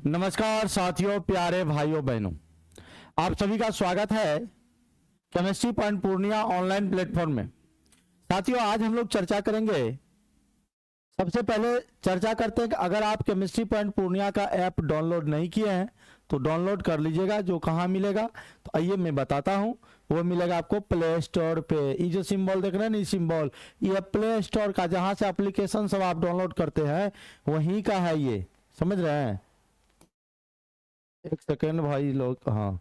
नमस्कार साथियों, प्यारे भाइयों बहनों, आप सभी का स्वागत है chemistry point Purnia online platform में। साथियों, आज हम लोग चर्चा करेंगे। सबसे पहले चर्चा करते हैं कि अगर आप केमिस्ट्री पॉइंट पूर्णिया का ऐप डाउनलोड नहीं किए हैं तो डाउनलोड कर लीजिएगा। जो कहाँ मिलेगा तो आइए मैं बताता हूँ। वो मिलेगा आपको प्ले स्टोर पे। ये जो सिंबल देख रहे हैं ना, ये सिंबल, ये प्ले स्टोर का, जहाँ से एप्लीकेशन सब आप डाउनलोड करते हैं वहीं का है ये, समझ रहे हैं। एक सेकेंड भाई लोग, हाँ।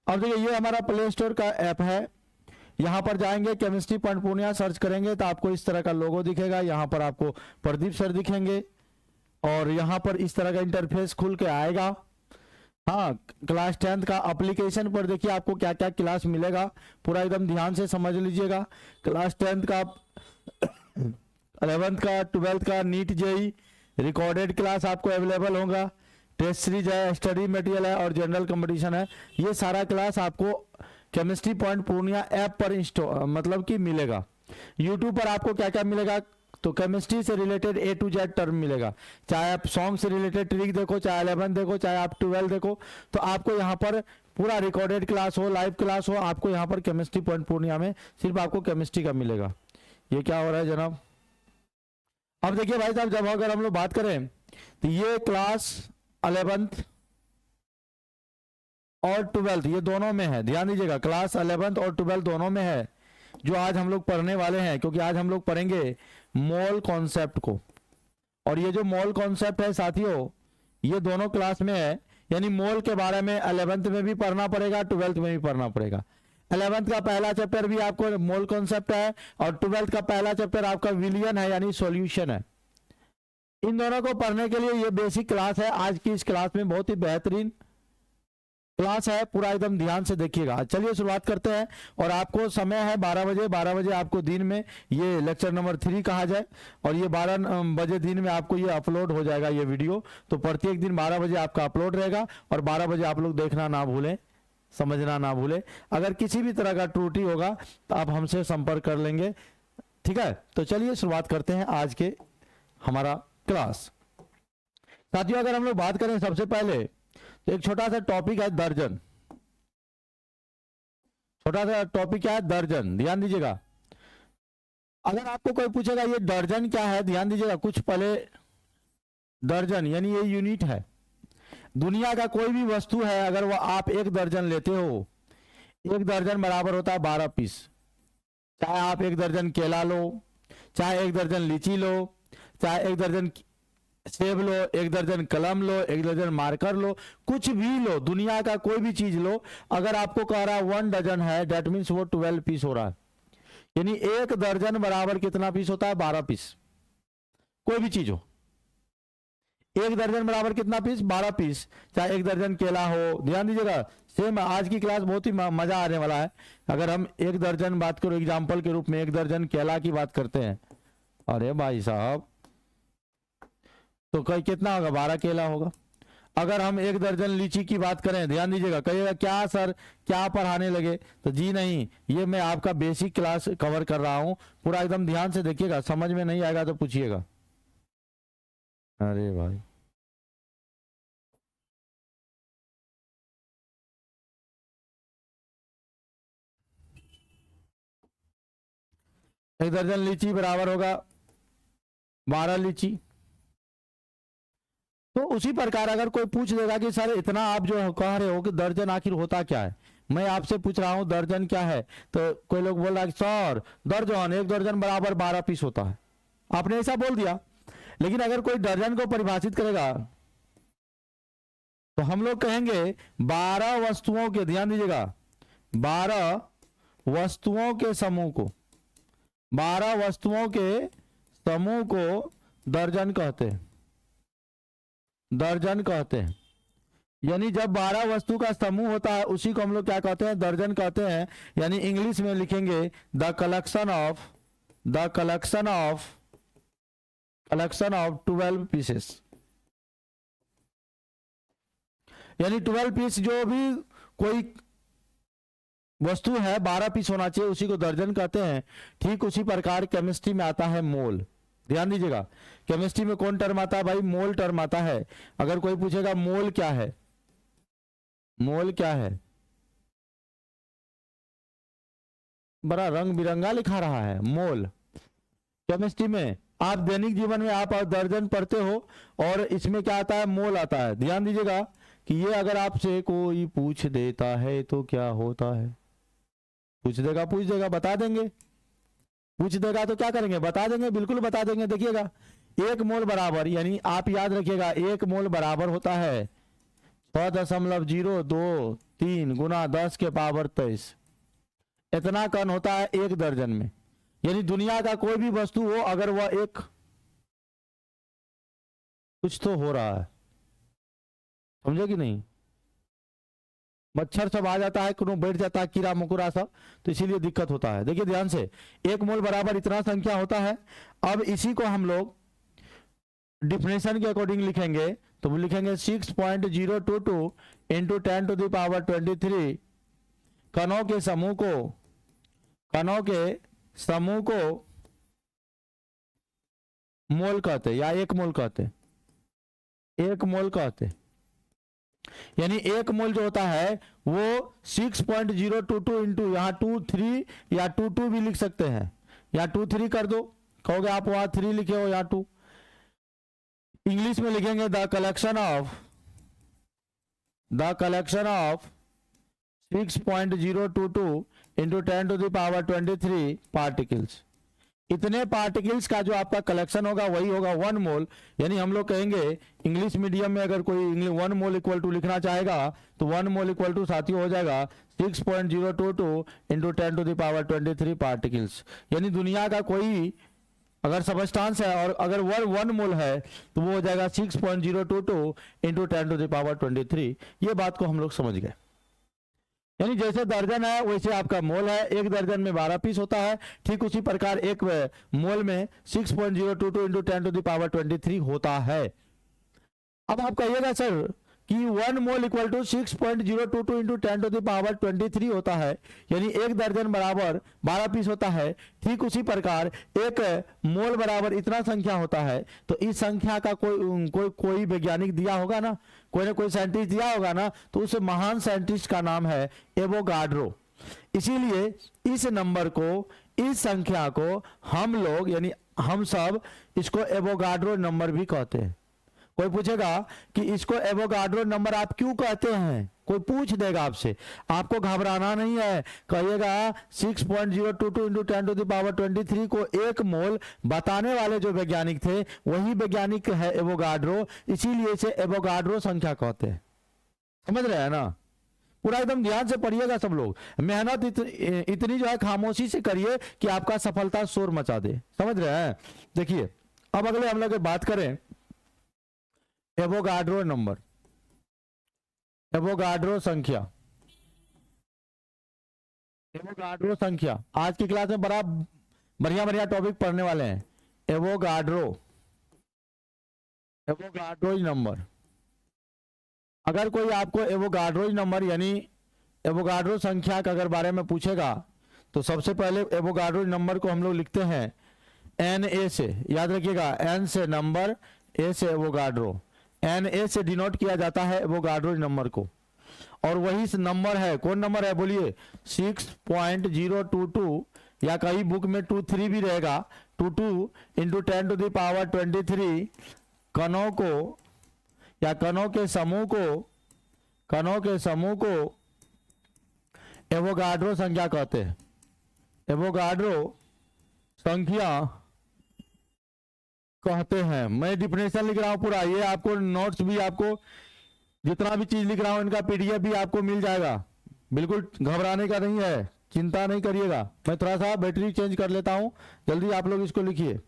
अब देखिए, ये हमारा प्ले स्टोर का ऐप है। यहाँ पर जाएंगे, केमिस्ट्री पॉइंट पूर्णिया सर्च करेंगे तो आपको इस तरह का लोगो दिखेगा। यहाँ पर आपको प्रदीप सर दिखेंगे और यहाँ पर इस तरह का इंटरफेस खुल के आएगा। हाँ, क्लास 10th का एप्लीकेशन पर देखिए आपको क्या क्या क्लास मिलेगा, पूरा एकदम ध्यान से समझ लीजिएगा। क्लास 10th का, 11th का, 12th का, नीट जेई रिकॉर्डेड क्लास आपको अवेलेबल होगा। टेस्ट सीरीज है, स्टडी मटेरियल है और जनरल कंपटीशन है। ये सारा क्लास आपको केमिस्ट्री पॉइंट पूर्णिया ऐप पर मतलब कि मिलेगा। यूट्यूब पर आपको क्या क्या मिलेगा तो केमिस्ट्री से related A to Z term मिलेगा। चाहे आप सॉन्ग से रिलेटेड ट्रिक देखो, चाहे 11 देखो, चाहे आप 12 देखो, तो आपको यहाँ पर पूरा रिकॉर्डेड क्लास हो, लाइव क्लास हो, आपको यहाँ पर केमिस्ट्री पॉइंट पूर्णिया में सिर्फ आपको केमिस्ट्री का मिलेगा। ये क्या हो रहा है जनाब? अब देखिए भाई साहब, जब अगर हम लोग बात करें तो ये क्लास 11th और 12th ये दोनों में है। ध्यान दीजिएगा, क्लास 11th और 12th दोनों में है जो आज हम लोग पढ़ने वाले हैं, क्योंकि आज हम लोग पढ़ेंगे मोल कॉन्सेप्ट को। और ये जो मोल कॉन्सेप्ट है साथियों, ये दोनों क्लास में है। यानी मोल के बारे में 11th में भी पढ़ना पड़ेगा, 12th में भी पढ़ना पड़ेगा। 11th का पहला चैप्टर भी आपको मोल कॉन्सेप्ट है और 12th का पहला चैप्टर आपका विलियन है, यानी सॉल्यूशन है। इन दोनों को पढ़ने के लिए ये बेसिक क्लास है। आज की इस क्लास में बहुत ही बेहतरीन क्लास है, पूरा एकदम ध्यान से देखिएगा। चलिए शुरुआत करते हैं। और आपको समय है 12 बजे। 12 बजे आपको दिन में ये लेक्चर नंबर 3 कहा जाए, और ये 12 बजे दिन में आपको ये अपलोड हो जाएगा ये वीडियो। तो प्रत्येक दिन 12 बजे आपका अपलोड रहेगा और 12 बजे आप लोग देखना ना भूलें, समझना ना भूलें। अगर किसी भी तरह का त्रुटि होगा तो आप हमसे संपर्क कर लेंगे, ठीक है। तो चलिए शुरुआत करते हैं आज के हमारा क्लास। साथियों, अगर हम लोग बात करें सबसे पहले तो एक छोटा सा टॉपिक है दर्जन। छोटा सा टॉपिक क्या है? दर्जन। ध्यान दीजिएगा, अगर आपको कोई पूछेगा ये दर्जन क्या है, ध्यान दीजिएगा कुछ पहले। दर्जन यानी ये यूनिट है। दुनिया का कोई भी वस्तु है, अगर वो आप 1 दर्जन लेते हो, 1 दर्जन बराबर होता है 12 पीस। चाहे आप 1 दर्जन केला लो, चाहे 1 दर्जन लीची लो, चाहे 1 दर्जन सेब लो, 1 दर्जन कलम लो, 1 दर्जन मार्कर लो, कुछ भी लो, दुनिया का कोई भी चीज लो। अगर आपको कह रहा है 1 डजन है, डेट मीन्स वो 12 पीस हो रहा है। यानी 1 दर्जन बराबर कितना पीस होता है? 12 पीस। कोई भी चीज हो, 1 दर्जन बराबर कितना पीस? 12 पीस। चाहे 1 दर्जन केला हो। ध्यान दीजिएगा, सेम आज की क्लास बहुत ही मजा आने वाला है। अगर हम 1 दर्जन बात करो एग्जाम्पल के रूप में, 1 दर्जन केला की बात करते हैं, अरे भाई साहब, तो कई कितना होगा? 12 केला होगा। अगर हम 1 दर्जन लीची की बात करें, ध्यान दीजिएगा, कहिएगा क्या सर क्या पढ़ाने लगे, तो जी नहीं, ये मैं आपका बेसिक क्लास कवर कर रहा हूं। पूरा एकदम ध्यान से देखिएगा, समझ में नहीं आएगा तो पूछिएगा। अरे भाई, एक दर्जन लीची बराबर होगा 12 लीची। तो उसी प्रकार अगर कोई पूछ देगा कि सर इतना आप जो कह रहे हो कि दर्जन आखिर होता क्या है, मैं आपसे पूछ रहा हूं दर्जन क्या है, तो कोई लोग बोल रहा है सर दर्जन, 1 दर्जन बराबर 12 पीस होता है। आपने ऐसा बोल दिया। लेकिन अगर कोई दर्जन को परिभाषित करेगा तो हम लोग कहेंगे 12 वस्तुओं के, ध्यान दीजिएगा, 12 वस्तुओं के समूह को, 12 वस्तुओं के समूह को दर्जन कहते हैं। दर्जन कहते हैं। यानी जब 12 वस्तु का समूह होता है उसी को हम लोग क्या कहते हैं? दर्जन कहते हैं। यानी इंग्लिश में लिखेंगे द कलेक्शन ऑफ 12 पीसेस। यानी 12 पीस, जो भी कोई वस्तु है 12 पीस होना चाहिए, उसी को दर्जन कहते हैं। ठीक उसी प्रकार केमिस्ट्री में आता है मोल। ध्यान दीजिएगा, केमिस्ट्री में कौन टर्म आता है भाई? मोल टर्म आता है। अगर कोई पूछेगा मोल क्या है, मोल क्या है, बड़ा रंग बिरंगा लिखा रहा है मोल केमिस्ट्री में। आप दैनिक जीवन में आप दर्जन पढ़ते हो और इसमें क्या आता है? मोल आता है। ध्यान दीजिएगा कि ये अगर आपसे कोई पूछ देता है तो क्या होता है? पूछ देगा बता देंगे। पूछ देगा तो क्या करेंगे? बता देंगे, बिल्कुल बता देंगे। देखिएगा, एक मोल बराबर, यानी आप याद रखिएगा, एक मोल बराबर होता है 6.023 गुना 10 के पावर 23। इतना कण होता है एक दर्जन में। यानी दुनिया का कोई भी वस्तु हो, अगर वह एक, कुछ तो हो रहा है, समझे कि नहीं? मच्छर सब आ जाता है, कोनो बैठ जाता है, कीड़ा मकोड़ा सब, तो इसीलिए दिक्कत होता है। देखिए ध्यान से, एक मोल बराबर इतना संख्या होता है। अब इसी को हम लोग डिफिनेशन के अकॉर्डिंग लिखेंगे, तो लिखेंगे 6.022 इंटू 10⁻23 कणों के समूह को मोल कहते, या एक मोल कहते, एक मोल कहते। यानी एक मोल जो होता है वो 6.022 इंटू, यहाँ 23 या 22 भी लिख सकते हैं, या 23 कर दो, कहोगे आप वहां 3 लिखे हो या 2। इंग्लिश में लिखेंगे the collection of 6.022 into 10⁻23 particles. इतने पार्टिकल्स का जो आपका कलेक्शन होगा वही होगा 1 मोल। यानी हम लोग कहेंगे इंग्लिश मीडियम में अगर कोई 1 मोल इक्वल टू लिखना चाहेगा तो 1 मोल इक्वल टू साथियों हो जाएगा 6.022 इंटू 10⁻23 पार्टिकल्स। यानी दुनिया का कोई अगर सबस्टांस है और अगर 1 मोल है तो वो हो जाएगा 6.022 इंटू 10⁻23। ये बात को हम लोग समझ गए। यानी जैसे दर्जन है वैसे आपका मोल है, एक दर्जन में 12 पीस होता है, ठीक उसी प्रकार एक मोल में 6.022 इंटू 10⁻23 होता है। अब आप कहिएगा सर कि 1 मोल इक्वल टू 6.022 इंटू 10⁻23 होता है, यानी एक दर्जन बराबर 12 पीस होता है, ठीक उसी प्रकार एक मोल बराबर इतना संख्या होता है। तो इस संख्या का कोई वैज्ञानिक दिया होगा ना, कोई साइंटिस्ट दिया होगा ना, तो उस महान साइंटिस्ट का नाम है एवोगाड्रो। इसीलिए इस नंबर को, इस संख्या को हम लोग यानी हम सब इसको एवोगाड्रो नंबर भी कहते हैं। कोई पूछेगा कि इसको एवोगाड्रो नंबर आप क्यों कहते हैं, कोई पूछ देगा आपसे, आपको घबराना नहीं है। कहिएगा 6.022 इंटू 10⁻23 को एक मोल बताने वाले जो वैज्ञानिक थे वही वैज्ञानिक है एवोगाड्रो, इसीलिए इसे एवोगाड्रो संख्या कहते हैं। समझ रहे हैं ना? पूरा एकदम ध्यान से पढ़िएगा सब लोग, मेहनत इतनी जो है खामोशी से करिए कि आपका सफलता शोर मचा दे। समझ रहे हैं? देखिए अब अगले हम लोग बात करें एवोगाड्रो नंबर, एवोगाड्रो संख्या। एवोगाड्रो संख्या आज की क्लास में बड़ा बढ़िया टॉपिक पढ़ने वाले हैं। Avogadro number. अगर कोई आपको एवोगाड्रो नंबर यानी एवोगाड्रो संख्या के अगर बारे में पूछेगा तो सबसे पहले एवोगाड्रो नंबर को हम लोग लिखते हैं Na से। याद रखिएगा, एन से नंबर, ए से एवोगाड्रो। Na से डिनोट किया जाता है एवोगाड्रो नंबर को, और वही नंबर है, कौन नंबर है बोलिए? 6.022, या कई बुक में 23 भी रहेगा, 22 इंटू 10⁻23 कणों को या कणों के समूह को एवोगाड्रो संख्या कहते हैं। एवोगाड्रो संख्या कहते हैं। मैं डिफिनेशन लिख रहा हूं पूरा, ये आपको नोट्स भी, आपको जितना भी चीज लिख रहा हूं इनका पीडीएफ भी आपको मिल जाएगा। बिल्कुल घबराने का नहीं है, चिंता नहीं करिएगा। मैं थोड़ा सा बैटरी चेंज कर लेता हूं, जल्दी आप लोग इसको लिखिए।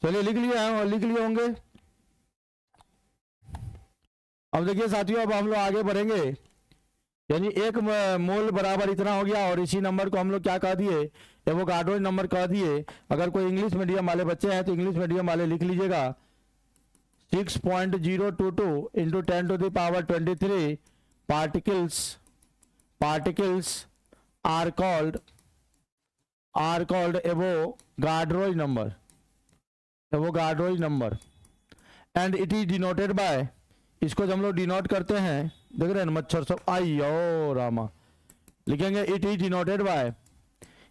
चलिए लिख लिए होंगे। अब देखिए साथियों, अब हम लोग आगे बढ़ेंगे। यानी एक मोल बराबर इतना हो गया, और इसी नंबर को हम लोग क्या कह दिए, एवोगाड्रो नंबर कह दिए। अगर कोई इंग्लिश मीडियम वाले बच्चे हैं तो इंग्लिश मीडियम वाले लिख लीजिएगा 6.022 into 10⁻23 particles are called Avogadro number and it is denoted by, इसको जब हम लोग डिनोट करते हैं, देख रहे हैं मच्छर सब आइयो रामा, लिखेंगे इट इज डिनोटेड बाय,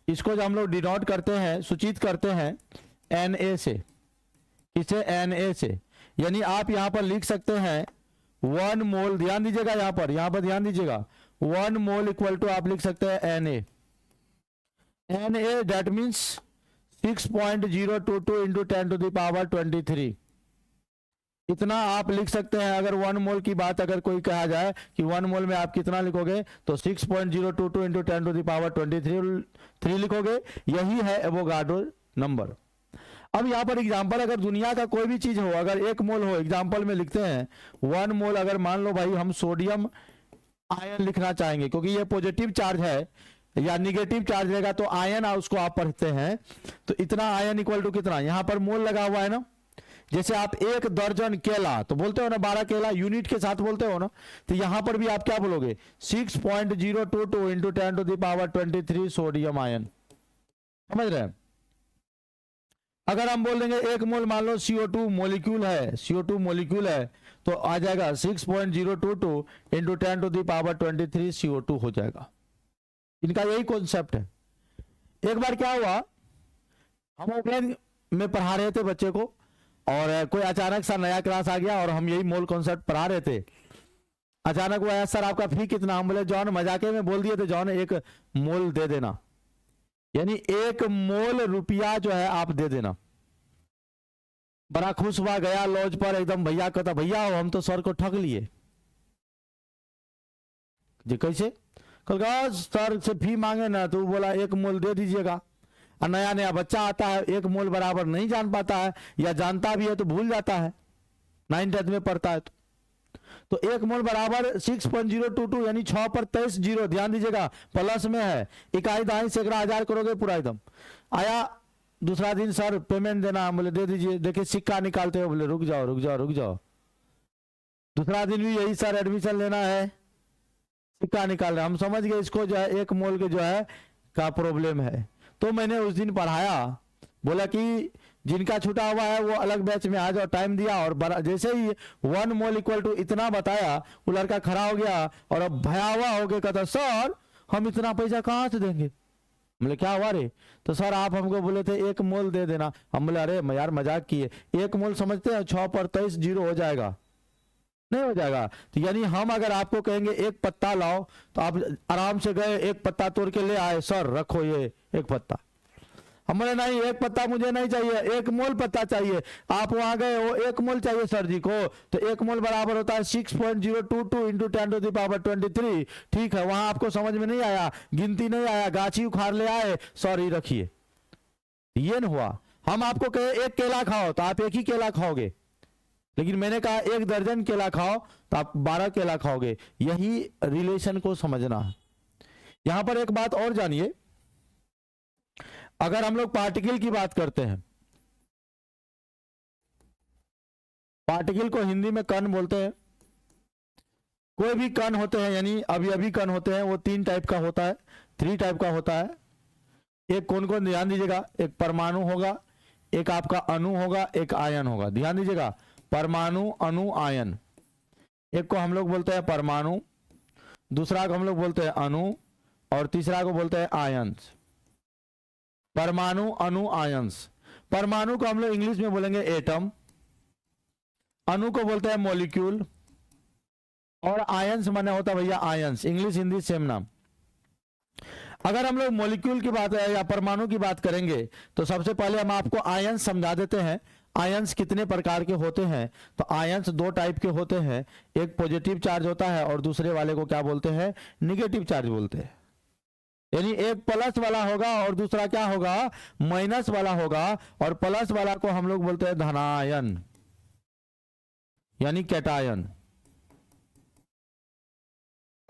इसको जब हम लोग डिनोट करते हैं, सूचित करते हैं Na से, किसे, Na से। यानी आप यहां पर लिख सकते हैं 1 मोल, ध्यान दीजिएगा यहां पर ध्यान दीजिएगा, 1 मोल इक्वल टू आप लिख सकते हैं Na दैट मीन्स 6.022 इंटू 10⁻23, इतना आप लिख सकते हैं। अगर 1 मोल की बात अगर कोई कहा जाए कि 1 मोल में आप कितना लिखोगे, तो 6.022 इंटू 10⁻23 लिखोगे, यही है एवोगाड्रो नंबर। अब यहाँ पर एग्जाम्पल, अगर दुनिया का कोई भी चीज हो, अगर 1 मोल हो, एग्जाम्पल में लिखते हैं 1 मोल, अगर मान लो भाई हम सोडियम आयन लिखना चाहेंगे, क्योंकि ये पॉजिटिव चार्ज है या निगेटिव चार्ज रहेगा तो आयन उसको आप पढ़ते हैं, तो इतना आयन इक्वल टू कितना, यहां पर मोल लगा हुआ है ना। जैसे आप 1 दर्जन केला तो बोलते हो ना, 12 केला यूनिट के साथ बोलते हो ना, तो यहां पर भी आप क्या बोलोगे 6.022 इंटू 10⁻23 सोडियम आयन, समझ रहे हैं। अगर हम बोल देंगे 1 मोल, मान लो CO2 मॉलिक्यूल है, CO2 मॉलिक्यूल है, तो आ जाएगा 6.022 इंटू 10⁻23 CO2 हो जाएगा। इनका यही कॉन्सेप्ट है। एक बार क्या हुआ, हम ऑफलाइन में पढ़ा रहे थे बच्चे को, और कोई अचानक सा नया क्लास आ गया और हम यही मोल कॉन्सेप्ट पढ़ा रहे थे। अचानक वो आया, सर आपका फी कितना, हम बोले जॉन, मजाके में बोल दिए थे जॉन 1 मोल दे देना, यानी 1 मोल रुपया जो है आप दे देना। बड़ा खुश हुआ, गया लॉज पर, एकदम भैया कहता, भैया हम तो सर को ठग लिए जी। कैसे? कल सर से फी मांगे ना, तो बोला 1 मोल दे दीजिएगा। और नया नया बच्चा आता है, 1 मोल बराबर नहीं जान पाता है, या जानता भी है तो भूल जाता है, 9th में पढ़ता है तो 1 मोल बराबर 6.022 यानी 6 पर 23 जीरो, ध्यान दीजिएगा प्लस में है, इकाई दहाई सैकड़ा हजार करोगे पूरा एकदम। आया दूसरा दिन, सर पेमेंट देना, हम बोले दे दीजिए, देखिए सिक्का निकालते हो, बोले रुक जाओ। दूसरा दिन भी यही, सर एडमिशन लेना है, सिक्का निकाल रहे, हम समझ गए इसको जो है 1 मोल के जो है का प्रॉब्लम है। तो मैंने उस दिन पढ़ाया, बोला कि जिनका छूटा हुआ है वो अलग बैच में आ जाओ, टाइम दिया, और जैसे ही 1 मोल इक्वल टू इतना बताया, वो लड़का खड़ा हो गया और अब भयावह हो गया, कहता सर हम इतना पैसा कहाँ से देंगे। बोले क्या हुआ रे, तो सर आप हमको बोले थे 1 मोल दे देना। हम बोले अरे यार मजाक किए, 1 मोल समझते हैं 6 पर 23 जीरो हो जाएगा, नहीं हो जाएगा। तो यानी हम अगर आपको कहेंगे 1 पत्ता लाओ, तो आप आराम से गए 1 पत्ता तोड़ के ले आए, सर रखो ये 1 पत्ता। हम बोले नहीं 1 पत्ता मुझे नहीं चाहिए, 1 मोल पत्ता चाहिए। आप वहां गए, वो 1 मोल चाहिए सर जी को, तो 1 मोल बराबर होता है 6.022 इंटू 10⁻23। ठीक है, वहां आपको समझ में नहीं आया, गिनती नहीं आया, गाछी उखाड़ ले आए, सॉरी रखिए, ये न हुआ। हम आपको कहे 1 केला खाओ, तो आप 1 ही केला खाओगे, लेकिन मैंने कहा 1 दर्जन केला खाओ, तो आप 12 केला खाओगे। यही रिलेशन को समझना है। यहां पर एक बात और जानिए, अगर हम लोग पार्टिकल की बात करते हैं, पार्टिकल को हिंदी में कण बोलते हैं। कोई भी कण होते हैं, यानी अभी कण होते हैं, वो 3 टाइप का होता है, 3 टाइप का होता है। एक कौन ध्यान दीजिएगा, एक परमाणु होगा, एक आपका अणु होगा, एक आयन होगा। ध्यान दीजिएगा, परमाणु, अणु, आयन। एक को हम लोग बोलते हैं परमाणु, दूसरा को हम लोग बोलते हैं अणु, और तीसरा को बोलते हैं आयंस। परमाणु, अणु, आयंस। परमाणु को हम लोग इंग्लिश में बोलेंगे एटम, अणु को बोलते हैं मॉलिक्यूल, और आयंस माने होता भैया आयंस, इंग्लिश हिंदी सेम नाम। अगर हम लोग मॉलिक्यूल की बात या परमाणु की बात करेंगे, तो सबसे पहले हम आपको आयंस समझा देते हैं। आयंस कितने प्रकार के होते हैं, तो आयंस 2 टाइप के होते हैं, एक पॉजिटिव चार्ज होता है और दूसरे वाले को क्या बोलते हैं, निगेटिव चार्ज बोलते हैं। यानी एक प्लस वाला होगा और दूसरा क्या होगा, माइनस वाला होगा, और प्लस वाला को हम लोग बोलते हैं धनायन यानी कैटायन।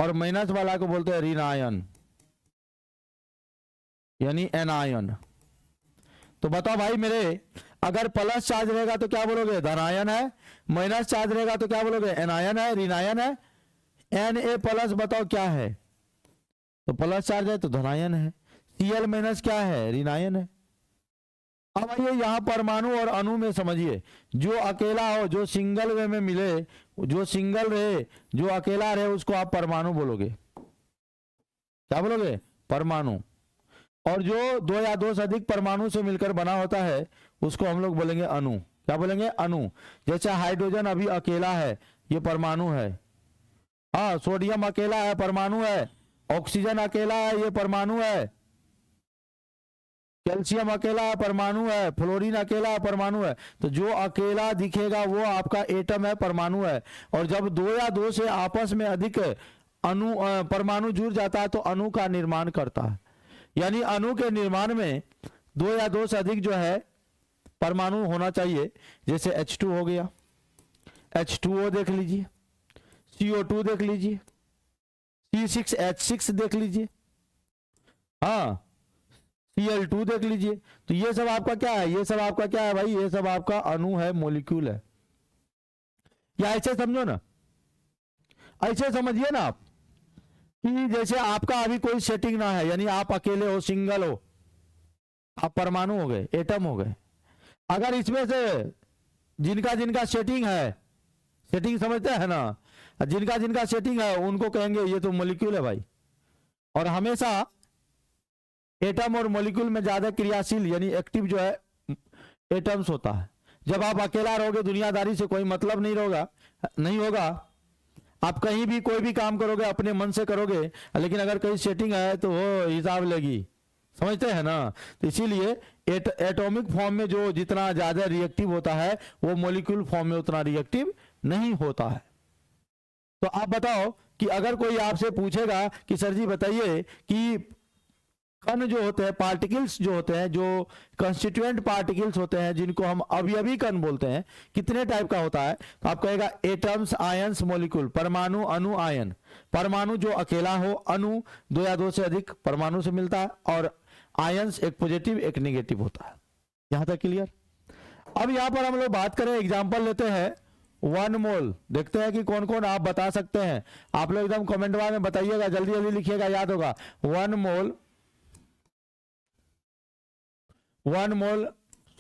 और माइनस वाला को बोलते हैं ऋण आयन यानी एनायन। तो बताओ भाई मेरे, अगर प्लस चार्ज रहेगा तो क्या बोलोगे, धनायन है, माइनस चार्ज रहेगा तो क्या बोलोगे, एनायन है, ऋणायन है। Na प्लस बताओ क्या है, तो प्लस चार्ज है तो धनायन है। Cl माइनस क्या है, ऋणायन है। अब आइए यहां परमाणु और अणु में समझिए, जो अकेला हो, जो सिंगल वे में मिले, जो सिंगल रहे, जो अकेला रहे, उसको आप परमाणु बोलोगे। क्या बोलोगे, परमाणु। और जो दो या दो से अधिक परमाणु से मिलकर बना होता है उसको हम लोग बोलेंगे अणु। क्या बोलेंगे, अणु। जैसे हाइड्रोजन अभी अकेला है, ये परमाणु है। हाँ, सोडियम अकेला है, परमाणु है। ऑक्सीजन अकेला है, ये परमाणु है। कैल्शियम अकेला है, परमाणु है। फ्लोरीन अकेला है, परमाणु है। तो जो अकेला दिखेगा वो आपका एटम है, परमाणु है। और जब दो या दो से आपस में अधिक अणु परमाणु जुड़ जाता है तो अणु का निर्माण करता है। यानी अणु के निर्माण में दो या दो से अधिक जो है परमाणु होना चाहिए। जैसे H2 हो गया, H2O देख लीजिए, CO2 देख लीजिए, C6H6 देख लीजिए, हाँ, Cl2 देख लीजिए। तो ये सब आपका क्या है, ये सब आपका क्या है भाई, ये सब आपका अणु है, मॉलिक्यूल है। या ऐसे समझो ना, ऐसे समझिए ना आप कि जैसे आपका अभी कोई सेटिंग ना है, यानी आप अकेले हो, सिंगल हो, आप परमाणु हो गए, एटम हो गए। अगर इसमें से जिनका जिनका सेटिंग है, सेटिंग समझते हैं ना, जिनका जिनका सेटिंग है उनको कहेंगे ये तो मॉलिक्यूल है भाई। और हमेशा एटम और मॉलिक्यूल में ज्यादा क्रियाशील यानी एक्टिव जो है एटम्स होता है। जब आप अकेला रहोगे, दुनियादारी से कोई मतलब नहीं होगा, आप कहीं भी कोई भी काम करोगे अपने मन से करोगे, लेकिन अगर कहीं सेटिंग है तो वो हिसाब लेगी, समझते हैं ना। तो इसीलिए एटॉमिक फॉर्म में जो जितना ज्यादा रिएक्टिव होता है वो मॉलिक्यूल फॉर्म में उतना रिएक्टिव नहीं होता है। तो आप बताओ कि अगर कोई आपसे पूछेगा कि सर जी बताइए कि कण जो होते हैं, पार्टिकल्स जो होते हैं, जो कंस्टिट्यूएंट पार्टिकल्स होते हैं, जिनको हम अवयवी कण बोलते हैं, कितने टाइप का होता है, तो आप कहेगा एटम्स, आयंस, मॉलिक्यूल, परमाणु, अणु, आयन। परमाणु जो अकेला हो, अणु दो या दो से अधिक परमाणु से मिलता है, और आयंस एक पॉजिटिव एक नेगेटिव होता है। यहां तक क्लियर। अब यहां पर हम लोग बात करें, एग्जाम्पल लेते हैं 1 मोल। देखते हैं कि कौन कौन आप बता सकते हैं। आप लोग एकदम कमेंट बॉक्स में बताइएगा, जल्दी जल्दी लिखिएगा, याद होगा। 1 मोल, 1 मोल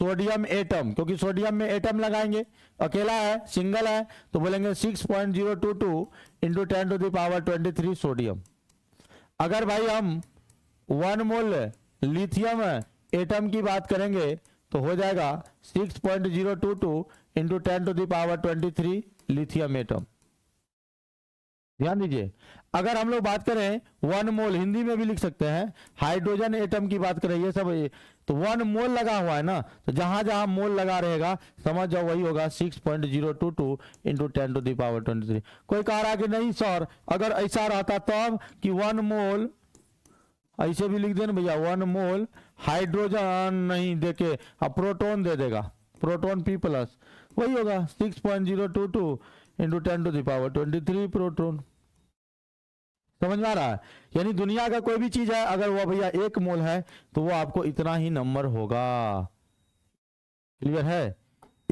सोडियम एटम, क्योंकि सोडियम में एटम लगाएंगे, अकेला है, सिंगल है, तो बोलेंगे 6.022 इंटू 10⁻23 सोडियम। अगर भाई हम 1 मोल लिथियम एटम की बात करेंगे तो हो जाएगा 6.022 इंटू 10⁻23 लिथियम एटम। ध्यान दीजिए। अगर हम लोग बात करें 1 मोल, हिंदी में भी लिख सकते हैं, हाइड्रोजन एटम की बात करें, ये सब तो 1 मोल लगा हुआ है ना, तो जहां जहां मोल लगा रहेगा समझ जाओ वही होगा 6.022 इंटू 10⁻23। कोई कह रहा कि नहीं सर, अगर ऐसा रहता तब कि 1 मोल, ऐसे भी लिख देना भैया, 1 मोल हाइड्रोजन नहीं देके अब प्रोटॉन दे देगा, प्रोटॉन P+, वही होगा 6.022 इंटू 10⁻23 प्रोटॉन। समझ में आ रहा है। यानी दुनिया का कोई भी चीज है, अगर वो भैया 1 मोल है तो वो आपको इतना ही नंबर होगा। क्लियर है।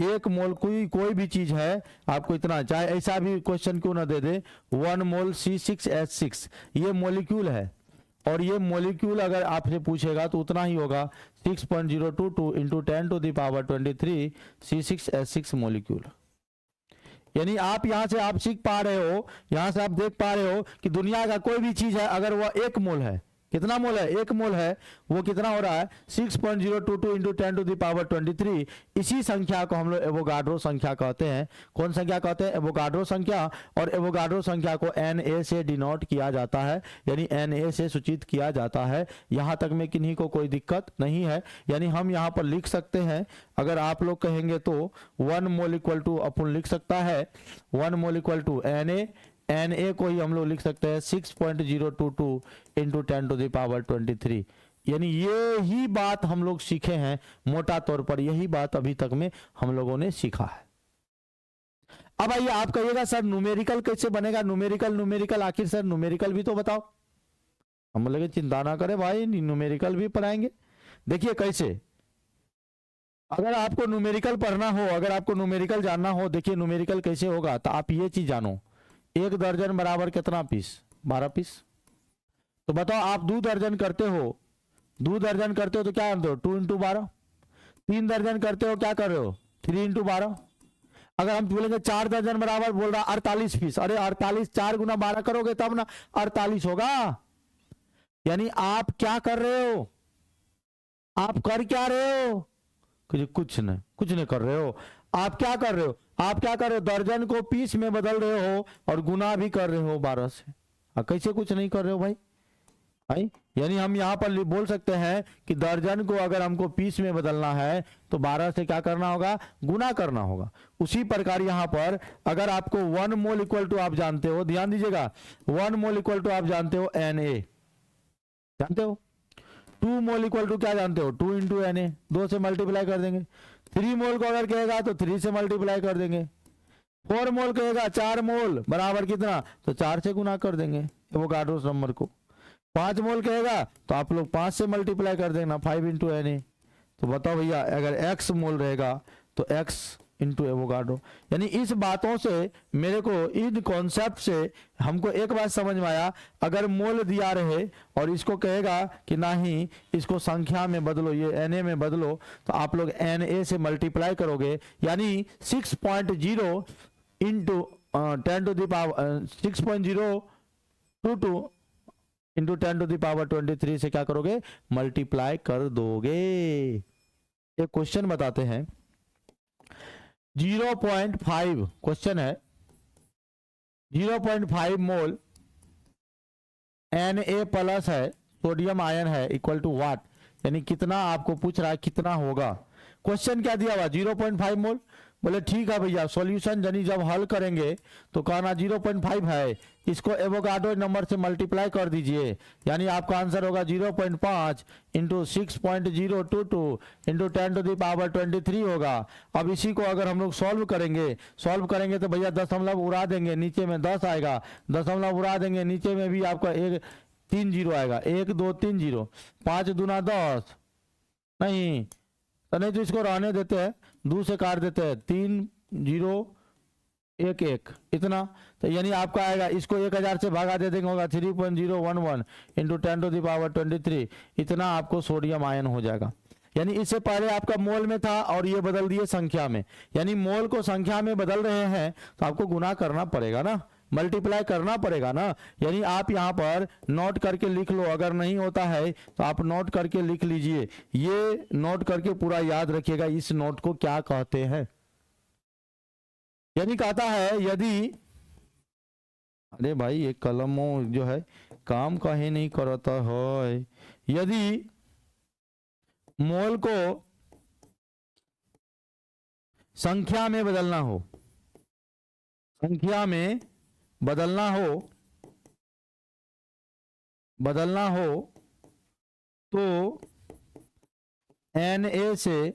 1 मोल कोई भी चीज है आपको इतना, चाहे ऐसा भी क्वेश्चन क्यों ना दे दे, 1 मोल C6H6 ये मॉलिक्यूल है, और ये मॉलिक्यूल अगर आपसे पूछेगा तो उतना ही होगा 6.022 इंटू 10⁻23 C6H6 मॉलिक्यूल। यानी आप यहां से आप सीख पा रहे हो, यहां से आप देख पा रहे हो कि दुनिया का कोई भी चीज है अगर वह 1 मोल है, कितना मोल है, 1 मोल है, वो कितना हो रहा है 6.022 इंटू 10⁻23। इसी संख्या को हम लोग एवोगाड्रो संख्या कहते हैं। कौन संख्या कहते हैं, एवोगाड्रो संख्या। और एवोगाड्रो संख्या को Na से डिनोट किया जाता है, यानी Na से सूचित किया जाता है। यहां तक में किन्हीं को कोई दिक्कत नहीं है। यानी हम यहां पर लिख सकते हैं, अगर आप लोग कहेंगे तो 1 मोल इक्वल टू अपन लिख सकता है 1 मोल इक्वल टू Na को ही हम लोग लिख सकते हैं 6.022 इंटू 10⁻23। यानी ये ही बात हम लोग सीखे हैं मोटा तौर पर, यही बात अभी तक में हम लोगों ने सीखा है। अब आइए आप कहिएगा सर न्यूमेरिकल कैसे बनेगा, न्यूमेरिकल आखिर सर न्यूमेरिकल भी तो बताओ। हम बोले चिंता ना करें भाई, न्यूमेरिकल भी पढ़ाएंगे। देखिए कैसे, अगर आपको न्यूमेरिकल पढ़ना हो, अगर आपको न्यूमेरिकल जानना हो, देखिए न्यूमेरिकल कैसे होगा, तो आप ये चीज जानो, 1 दर्जन बराबर कितना पीस, 12 पीस। तो बताओ आप 2 दर्जन करते हो, 2 दर्जन करते हो तो क्या करते हो, 2 इंटू 12। 3 दर्जन करते हो क्या कर रहे हो, 3 इंटू 12। अगर हम बोलेंगे 4 दर्जन बराबर, बोल रहा 48 पीस, अरे 48 4 गुना 12 करोगे तब ना 48 होगा। यानी आप क्या कर रहे हो, आप कर क्या रहे हो, कुछ नहीं कर रहे हो। आप क्या कर रहे हो, आप क्या कर रहे हो, दर्जन को पीस में बदल रहे हो और गुना भी कर रहे हो 12 से। कैसे कुछ नहीं कर रहे हो भाई, यानी हम यहाँ पर बोल सकते हैं कि दर्जन को अगर हमको पीस में बदलना है तो 12 से क्या करना होगा, गुना करना होगा। उसी प्रकार यहाँ पर अगर आपको 1 मोल इक्वल टू आप जानते हो, ध्यान दीजिएगा, 1 मोल इक्वल टू आप जानते हो Na, जानते हो। 2 मोल इक्वल टू क्या जानते हो, 2 इंटू Na, 2 से मल्टीप्लाई कर देंगे। 3 मोल को अगर कहेगा तो 3 से मल्टीप्लाई कर देंगे। 4 मोल कहेगा, 4 मोल बराबर कितना, तो 4 से गुना कर देंगे एवोगाड्रो नंबर को। 5 मोल कहेगा तो आप लोग 5 से मल्टीप्लाई कर देना, 5 इंटू Na। तो बताओ भैया, अगर x मोल रहेगा तो x इंटू एवोगाड्रो। यानी इस बातों से मेरे को, इन कॉन्सेप्ट से हमको एक बात समझ में आया, अगर मोल दिया रहे और इसको कहेगा कि नहीं इसको संख्या में बदलो, ये Na में बदलो, तो आप लोग Na से मल्टीप्लाई करोगे, यानी 6.0 into 10 to the power 6.022 into 10 to the power 23 से क्या करोगे, मल्टीप्लाई कर दोगे। एक क्वेश्चन बताते हैं, 0.5 क्वेश्चन है, 0.5 मोल Na प्लस है, सोडियम आयन है, इक्वल टू वाट, यानी कितना आपको पूछ रहा है कितना होगा। क्वेश्चन क्या दिया हुआ, 0.5 मोल। बोले ठीक है भैया, सॉल्यूशन यानी जब हल करेंगे तो कहना 0.5 है, इसको एवोगाड्रो नंबर से मल्टीप्लाई कर दीजिए, यानी आपका आंसर होगा 0.5 into 6.022 into 10 to the power 23 होगा। अब इसी को अगर हम लोग सॉल्व करेंगे तो भैया दशमलव उड़ा देंगे, नीचे में 10 आएगा, दशमलव उड़ा देंगे, नीचे में भी आपका 3 जीरो आएगा, 1 2 3 जीरो, 5 दूना 10, नहीं तो इसको रहने देते हैं, 2 से काट देते हैं, 3 0 1 1 इतना, तो यानी आपका आएगा, इसको 1000 से भागा दे देंगे, होगा 3.011 इंटू 10 टू द पावर 23, इतना आपको सोडियम आयन हो जाएगा। यानी इससे पहले आपका मोल में था और ये बदल दिए संख्या में, यानी मोल को संख्या में बदल रहे हैं तो आपको गुना करना पड़ेगा ना, मल्टीप्लाई करना पड़ेगा ना। यानी आप यहाँ पर नोट करके लिख लो, अगर नहीं होता है तो आप नोट करके लिख लीजिए, ये नोट करके पूरा याद रखिएगा इस नोट को क्या कहते हैं। यानी कहता है यदि, अरे भाई ये कलमों जो है काम काहे नहीं करता है, यदि मोल को संख्या में बदलना हो, संख्या में बदलना हो तो Na से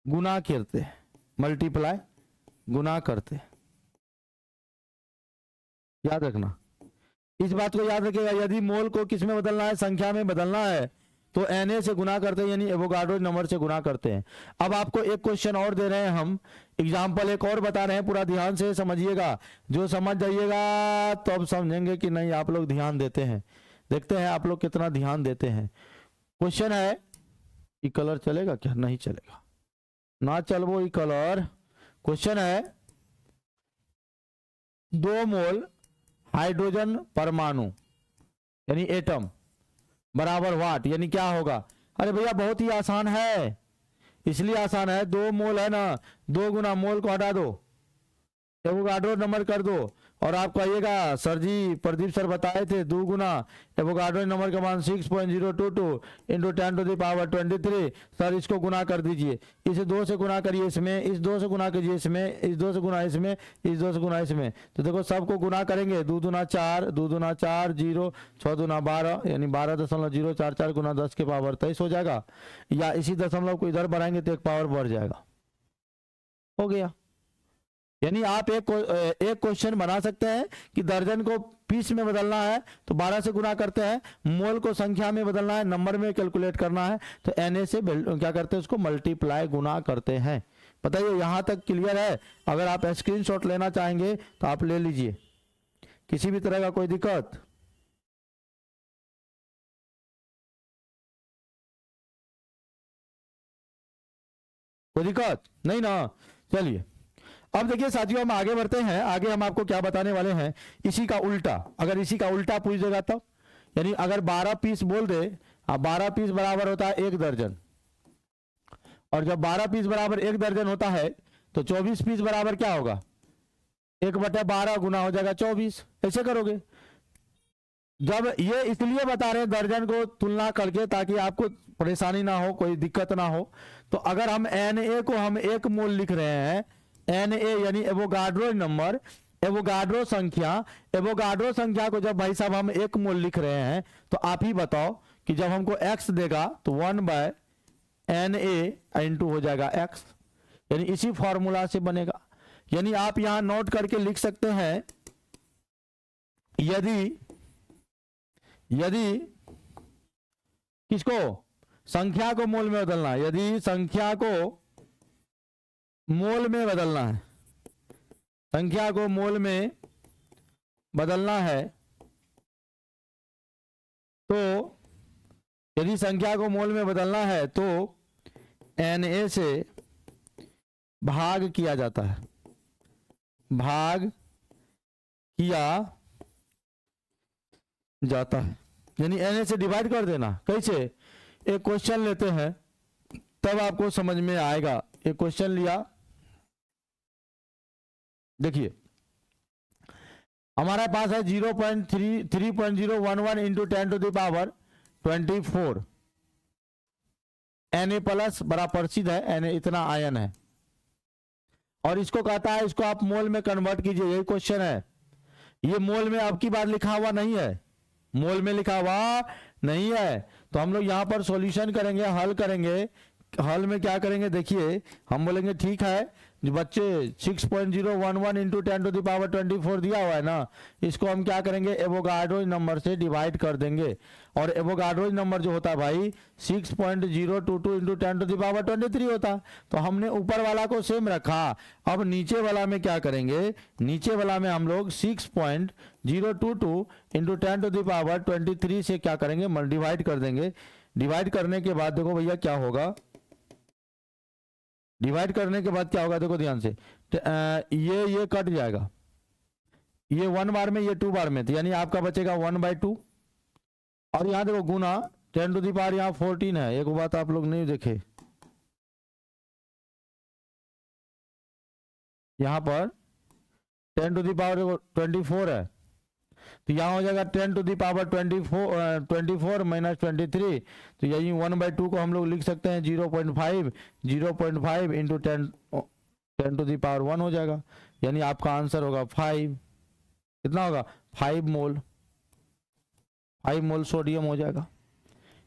गुना करते, मल्टीप्लाई गुना करते, याद रखना इस बात को, याद रखिएगा। यदि मोल को किस में बदलना है, संख्या में बदलना है तो Na से गुना करते हैं, यानी एवोगाड्रो नंबर से गुना करते हैं। अब आपको एक क्वेश्चन और दे रहे हैं हम, एग्जाम्पल एक और बता रहे हैं, पूरा ध्यान से समझिएगा, जो समझ जाइएगा तो अब समझेंगे कि नहीं आप लोग ध्यान देते हैं। देखते हैं आप लोग कितना ध्यान देते हैं। क्वेश्चन है, ये कलर चलेगा क्या, नहीं चलेगा ना, चलबो ये कलर। क्वेश्चन है 2 मोल हाइड्रोजन परमाणु यानी एटम बराबर वाट, यानी क्या होगा। अरे भैया बहुत ही आसान है, इसलिए आसान है, 2 मोल है ना, 2 गुना मोल को हटा दो, एवोगाड्रो नंबर कर दो, और आप कहिएगा सर जी प्रदीप सर बताए थे 2 गुना एवोगाड्रो नंबर का मान 6.022 into 10 to the power 23, sir इसको गुना कर दीजिए, इसे 2 से गुना करिए इसमें, इस 2 से गुना कीजिए इसमें, इस 2 से गुना इसमें, इस 2 से गुना इसमें, तो देखो सबको गुना करेंगे, 2 दूना 4, 2 दूना 4 0, 6 दूना 12, यानी 12.044 गुना 10 के पावर 23 हो जाएगा, या इसी दशमलव को इधर बढ़ाएंगे तो 1 पावर बढ़ जाएगा, हो गया। यानी आप एक क्वेश्चन बना सकते हैं कि दर्जन को पीस में बदलना है तो 12 से गुना करते हैं, मोल को संख्या में बदलना है, नंबर में कैलकुलेट करना है तो Na से क्या करते हैं, उसको मल्टीप्लाई गुना करते हैं। बताइए यहां तक क्लियर है? अगर आप स्क्रीनशॉट लेना चाहेंगे तो आप ले लीजिए, किसी भी तरह का कोई दिक्कत? कोई दिक्कत नहीं ना? चलिए अब देखिए साथियों, हम आगे बढ़ते हैं। आगे हम आपको क्या बताने वाले हैं, इसी का उल्टा। अगर इसी का उल्टा पूछ देगा तब, यानी अगर 12 पीस बोल दे, 12 पीस बराबर होता है 1 दर्जन, और जब 12 पीस बराबर 1 दर्जन होता है तो 24 पीस बराबर क्या होगा, 1/12 गुना हो जाएगा 24। ऐसे करोगे। जब ये इसलिए बता रहे हैं दर्जन को तुलना करके ताकि आपको परेशानी ना हो, कोई दिक्कत ना हो। तो अगर हम Na को हम एक मोल लिख रहे हैं, Na यानी एवोगाड्रो नंबर, एवोगाड्रो संख्या को जब भाई साहब हम एक मोल लिख रहे हैं तो आप ही बताओ कि जब हमको x देगा तो 1/Na इंटू हो जाएगा x, यानी इसी फॉर्मूला से बनेगा। यानी आप यहां नोट करके लिख सकते हैं, यदि किसको, संख्या को मोल में बदलना है, यदि संख्या को मोल में बदलना है, संख्या को मोल में बदलना है तो, यदि संख्या को मोल में बदलना है तो Na से भाग किया जाता है, भाग किया जाता है, यानी Na से डिवाइड कर देना। कैसे? एक क्वेश्चन लेते हैं तब आपको समझ में आएगा। एक क्वेश्चन लिया, देखिए हमारे पास है 3.011 into 10 to the power 24 Na plus, बड़ा प्रसिद्ध है, Na इतना आयन है, और इसको कहता है इसको आप मोल में कन्वर्ट कीजिए। यही क्वेश्चन है। ये मोल में आपकी बात लिखा हुआ नहीं है, मोल में लिखा हुआ नहीं है। तो हम लोग यहां पर सॉल्यूशन करेंगे, हल करेंगे। हल में क्या करेंगे, देखिए हम बोलेंगे ठीक है जो बच्चे 6.011 इंटू 10 टू द पावर 24 दिया हुआ है ना, इसको हम क्या करेंगे, एवोगाड्रो नंबर से डिवाइड कर देंगे। और एवोगाड्रो नंबर जो होता है भाई 6.022 इंटू 10 टू द पावर 23 होता। तो हमने ऊपर वाला को सेम रखा। अब नीचे वाला में क्या करेंगे, नीचे वाला में हम लोग 6.022 इंटू 10 टू द पावर 23 से क्या करेंगे, डिवाइड कर देंगे। डिवाइड करने के बाद देखो भैया क्या होगा, डिवाइड करने के बाद क्या होगा, देखो ध्यान से, ये कट जाएगा, ये 1 बार में, ये 2 बार में, तो यानी आपका बचेगा 1/2। और यहां देखो गुना 10 टू द पावर यहाँ 14 है। एक बात आप लोग नहीं देखे, यहां पर 10 टू द पावर 24 है, तो यहाँ हो जाएगा 10 टू द पावर 24 माइनस 23। तो यही 1/2 को हम लोग लिख सकते हैं 0.5 इंटू 10 टू द पावर 1 हो जाएगा। यानी आपका आंसर होगा 5, कितना होगा, 5 मोल सोडियम हो जाएगा।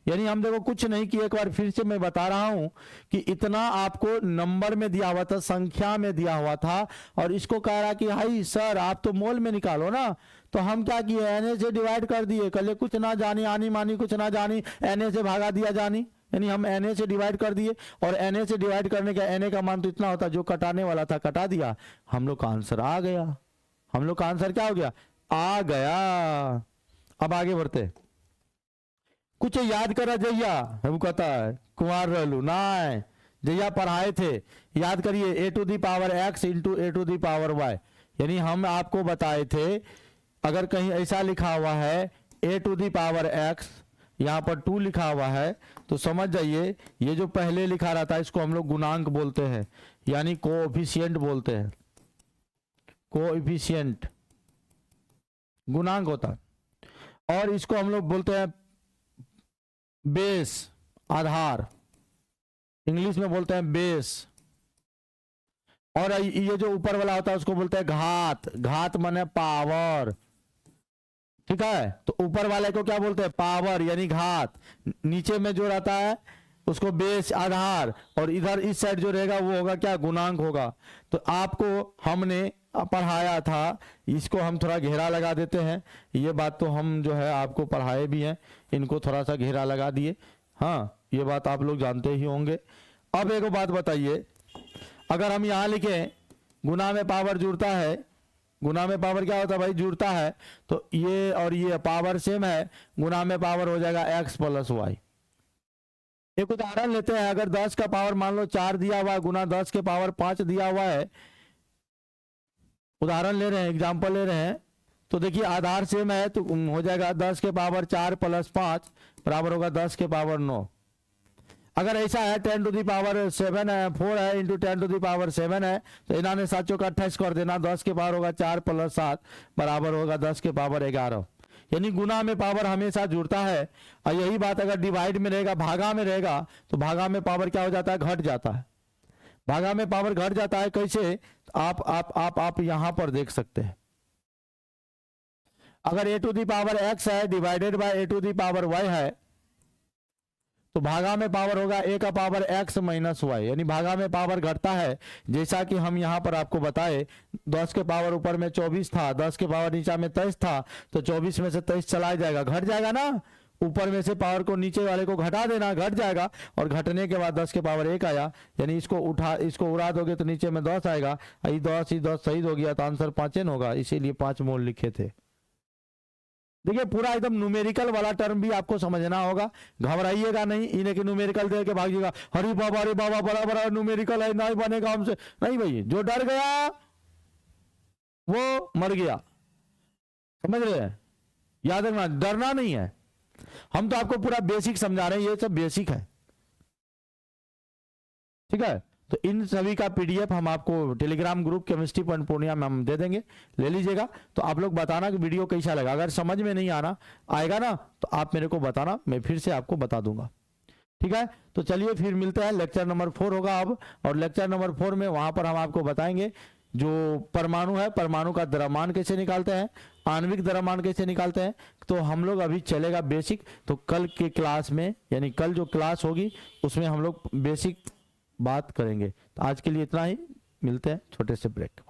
यानी हम देखो कुछ नहीं कि, एक बार फिर से मैं बता रहा हूं कि इतना आपको नंबर में दिया हुआ था, संख्या में दिया हुआ था, और इसको कह रहा कि भाई सर आप तो मोल में निकालो ना। तो हम क्या किए, Na से डिवाइड कर दिए। कल कुछ ना जानी आनी मानी कुछ ना जानी, Na से भागा दिया जानी, यानी हम Na से डिवाइड कर दिए। और Na से डिवाइड करने का Na का मान तो इतना होता, जो कटाने वाला था कटा दिया, हम लोग का आंसर आ गया। हम लोग का आंसर क्या हो गया, आ गया। अब आगे बढ़ते, कुछ याद करा जैया, हम कहता है कुमार रहलू ना, जैया पढ़ाए थे, याद करिए a to the power x into a to the power y। यानी हम आपको बताए थे अगर कहीं ऐसा लिखा हुआ है a to the power x, यहाँ पर 2 लिखा हुआ है, तो समझ जाइए ये जो पहले लिखा रहता है इसको हम लोग गुणांक बोलते हैं, यानी कोएफिशिएंट बोलते हैं। कोएफिशिएंट गुणांक होता है, और इसको हम लोग बोलते हैं बेस, आधार, इंग्लिश में बोलते हैं बेस। और ये जो ऊपर वाला होता है उसको बोलते हैं घात, घात माने पावर, ठीक है। तो ऊपर वाले को क्या बोलते हैं, पावर यानी घात। नीचे में जो रहता है उसको बेस आधार, और इधर इस साइड जो रहेगा वो होगा क्या, गुणांक होगा। तो आपको हमने पढ़ाया था, इसको हम थोड़ा घेरा लगा देते हैं। ये बात तो हम जो है आपको पढ़ाए भी हैं, इनको थोड़ा सा घेरा लगा दिए। हाँ, ये बात आप लोग जानते ही होंगे। अब एक बात बताइए, अगर हम यहाँ लिखें गुना में पावर जुड़ता है, गुना में पावर क्या होता है भाई, जुड़ता है, तो ये और ये पावर सेम है, गुना में पावर हो जाएगा x प्लस वाई। एक उदाहरण लेते हैं, अगर 10 का पावर मान लो 4 दिया हुआ है, गुना 10 के पावर 5 दिया हुआ है, उदाहरण ले रहे हैं, एग्जाम्पल ले रहे हैं, तो देखिए आधार सेम है, तो हो जाएगा 10 के पावर 4 प्लस 5 बराबर होगा 10 के पावर 9। अगर ऐसा है 10 टू दी पावर 7 है, 4 है इंटू 10 टू दी पावर 7 है, तो इन्होंने 7 चौका 28 कर देना, 10 के पावर होगा 4 प्लस 7 बराबर होगा 10 के पावर 11। यानी गुना में पावर हमेशा जुड़ता है, और यही बात अगर डिवाइड में रहेगा, भागा में रहेगा, तो भागा में पावर क्या हो जाता है, घट जाता है। भागा में पावर घट जाता है कैसे, आप यहां पर देख सकते हैं। अगर a to the power x है divided by a to the power y है, तो भागा में पावर होगा a का पावर x माइनस वाई, यानी भागा में पावर घटता है। जैसा कि हम यहां पर आपको बताए, 10 के पावर ऊपर में 24 था, 10 के पावर नीचा में 23 था, तो 24 में से 23 चला जाएगा, घट जाएगा ना, ऊपर में से पावर को नीचे वाले को घटा देना, घट जाएगा, और घटने के बाद 10 के पावर 1 आया, यानी इसको उड़ा दोगे तो नीचे में 10 आएगा, ये 10 शहीद हो गया, तो आंसर 5 होगा, इसीलिए 5 मोल लिखे थे। देखिए पूरा एकदम न्यूमेरिकल वाला टर्म भी आपको समझना होगा, घबराइएगा नहीं, इन्हें के न्यूमेरिकल दे के भागिएगा, अरे बाबा बड़ा बड़ा न्यूमेरिकल है, नहीं बनेगा हमसे, नहीं भाई, जो डर गया वो मर गया, समझ रहे हैं, याद रखना, डरना नहीं है। हम तो आपको पूरा बेसिक समझा रहे हैं, ये सब बेसिक है, ठीक है। तो इन सभी का पीडीएफ हम आपको Telegram group chemistry point Purnia में हम दे देंगे, ले लीजिएगा। तो आप लोग बताना कि वीडियो कैसा लगा, अगर समझ में नहीं आएगा ना, तो आप मेरे को बताना, मैं फिर से आपको बता दूंगा, ठीक है। तो चलिए फिर मिलते हैं, लेक्चर नंबर 4 होगा अब, और लेक्चर नंबर 4 में वहां पर हम आपको बताएंगे जो परमाणु है, परमाणु का द्रव्यमान कैसे निकालते हैं, आणविक द्रव्यमान कैसे निकालते हैं। तो हम लोग अभी चलेगा बेसिक, तो कल के क्लास में, यानी कल जो क्लास होगी उसमें हम लोग बेसिक बात करेंगे। तो आज के लिए इतना ही, मिलते हैं छोटे से ब्रेक।